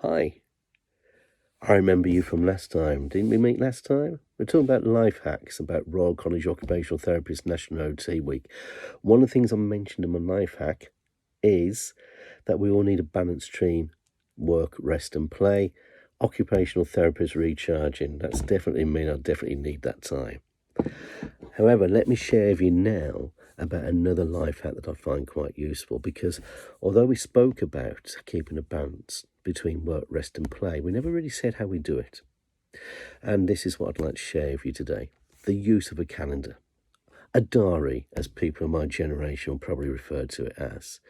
Hi, I remember you from last time. Didn't we meet last time? We're talking about life hacks, about Royal College Occupational Therapists National OT Week. One of the things I mentioned in my life hack is that we all need a balanced between work, rest and play. Occupational therapists recharging. That's definitely me. I definitely need that time. However, let me share with you now about another life hack that I find quite useful because although we spoke about keeping a balance between work, rest and play, we never really said how we do it. And this is what I'd like to share with you today. The use of a calendar. A diary, as people of my generation will probably refer to it as.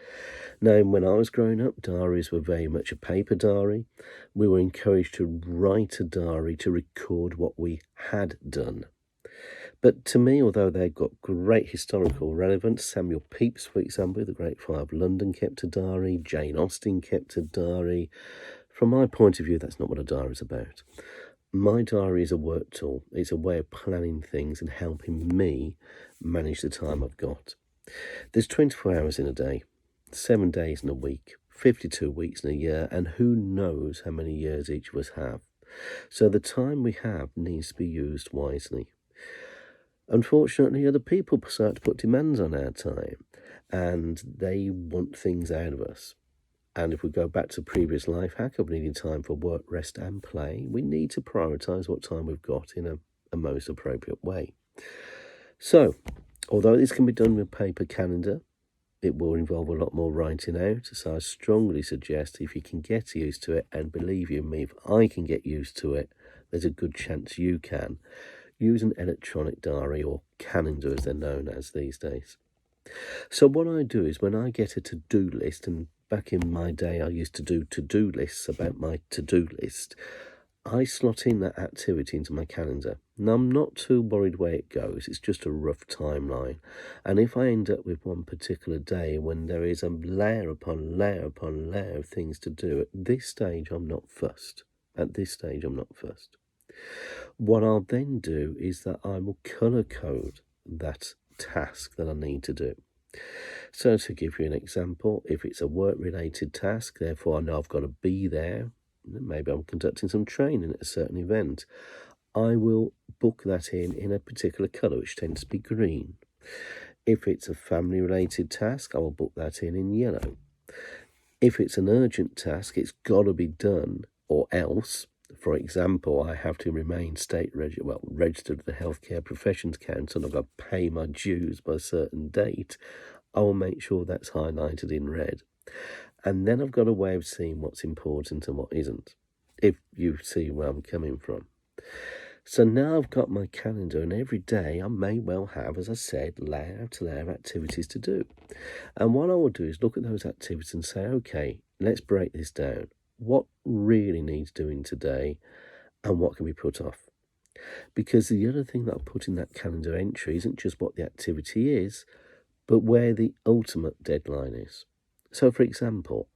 Now, when I was growing up, diaries were very much a paper diary. We were encouraged to write a diary to record what we had done. But to me, although they've got great historical relevance, Samuel Pepys, for example, the Great Fire of London, kept a diary, Jane Austen kept a diary. From my point of view, that's not what a diary is about. My diary is a work tool. It's a way of planning things and helping me manage the time I've got. There's 24 hours in a day, 7 days in a week, 52 weeks in a year, and who knows how many years each of us have. So the time we have needs to be used wisely. Unfortunately, other people start to put demands on our time, and they want things out of us. And if we go back to previous life hack of needing time for work, rest and play, we need to prioritise what time we've got in a most appropriate way. So, although this can be done with paper calendar, it will involve a lot more writing out. So I strongly suggest if you can get used to it, and believe you me, if I can get used to it, there's a good chance you can. Use an electronic diary or calendar as they're known as these days. So what I do is when I get a to-do list, and back in my day I used to do to-do lists about my to-do list, I slot in that activity into my calendar. Now I'm not too worried where it goes, it's just a rough timeline. And if I end up with one particular day when there is a layer upon layer upon layer of things to do, at this stage I'm not fussed. What I'll then do is that I will colour code that task that I need to do. So to give you an example, if it's a work-related task, therefore I know I've got to be there, maybe I'm conducting some training at a certain event, I will book that in a particular colour, which tends to be green. If it's a family-related task, I will book that in yellow. If it's an urgent task, it's got to be done, or else. For example, I have to remain registered with the Healthcare Professions Council, and I've got to pay my dues by a certain date. I will make sure that's highlighted in red. And then I've got a way of seeing what's important and what isn't, if you see where I'm coming from. So now I've got my calendar, and every day I may well have, as I said, layer after layer of activities to do. And what I will do is look at those activities and say, okay, let's break this down. What really needs doing today and what can be put off? Because the other thing that I put in that calendar entry isn't just what the activity is, but where the ultimate deadline is. So, for example,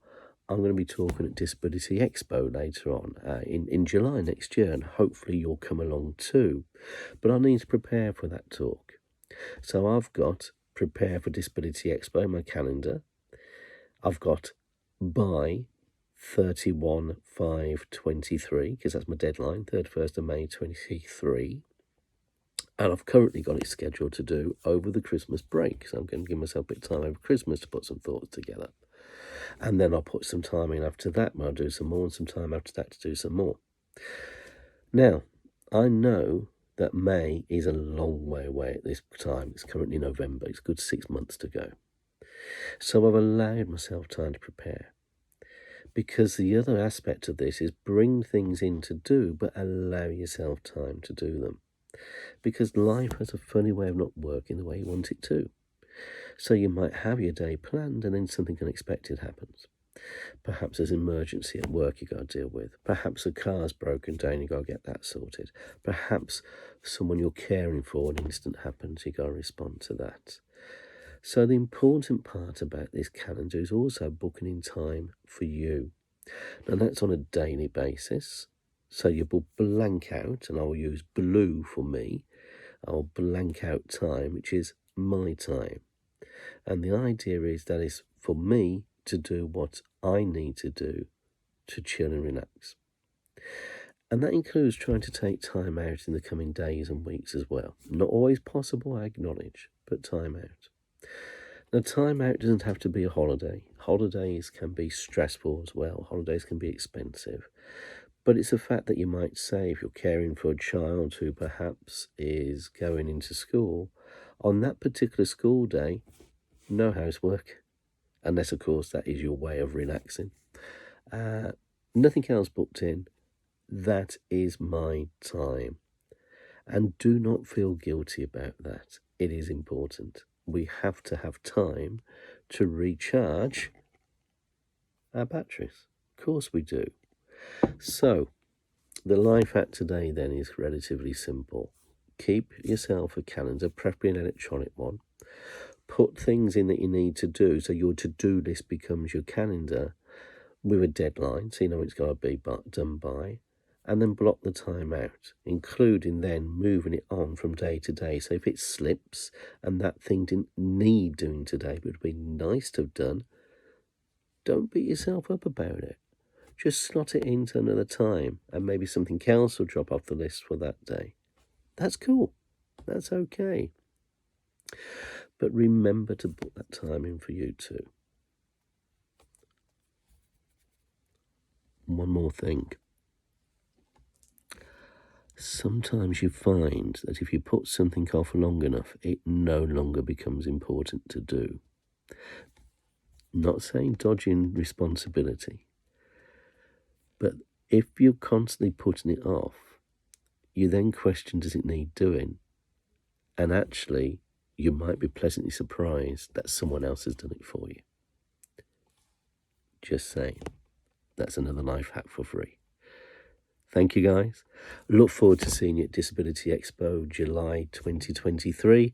I'm going to be talking at Disability Expo later on in July next year, and hopefully you'll come along too. But I need to prepare for that talk. So I've got prepare for Disability Expo in my calendar. I've got by 31/5/23, because that's my deadline, 31st of May 23. And I've currently got it scheduled to do over the Christmas break. So I'm going to give myself a bit of time over Christmas to put some thoughts together. And then I'll put some time in after that, and I'll do some more, and some time after that to do some more. Now, I know that May is a long way away at this time. It's currently November. It's a good 6 months to go. So I've allowed myself time to prepare. Because the other aspect of this is bring things in to do, but allow yourself time to do them. Because life has a funny way of not working the way you want it to. So you might have your day planned and then something unexpected happens. Perhaps there's an emergency at work you've got to deal with. Perhaps a car's broken down, you've got to get that sorted. Perhaps someone you're caring for, an incident happens, you've got to respond to that. So the important part about this calendar is also booking in time for you. Now that's on a daily basis. So you will blank out, and I will use blue for me. I'll blank out time, which is my time. And the idea is that is for me to do what I need to do to chill and relax. And that includes trying to take time out in the coming days and weeks as well. Not always possible, I acknowledge, but time out. Now, time out doesn't have to be a holiday. Holidays can be stressful as well. Holidays can be expensive. But it's a fact that you might say if you're caring for a child who perhaps is going into school, on that particular school day, no housework, unless, of course, that is your way of relaxing. Nothing else booked in. That is my time. And do not feel guilty about that. It is important. We have to have time to recharge our batteries. Of course we do. So, the life hack today then is relatively simple. Keep yourself a calendar, preferably an electronic one. Put things in that you need to do, so your to-do list becomes your calendar with a deadline, so you know it's got to be done by. And then block the time out, including then moving it on from day to day. So if it slips and that thing didn't need doing today, but would be nice to have done, don't beat yourself up about it. Just slot it into another time, and maybe something else will drop off the list for that day. That's cool. That's okay. But remember to put that time in for you too. One more thing. Sometimes you find that if you put something off long enough, it no longer becomes important to do. Not saying dodging responsibility, but if you're constantly putting it off, you then question, does it need doing? And actually, you might be pleasantly surprised that someone else has done it for you. Just saying. That's another life hack for free. Thank you, guys. Look forward to seeing you at Disability Expo July 2023.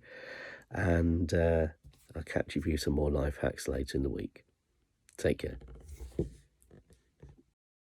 And I'll catch you for some more life hacks later in the week. Take care.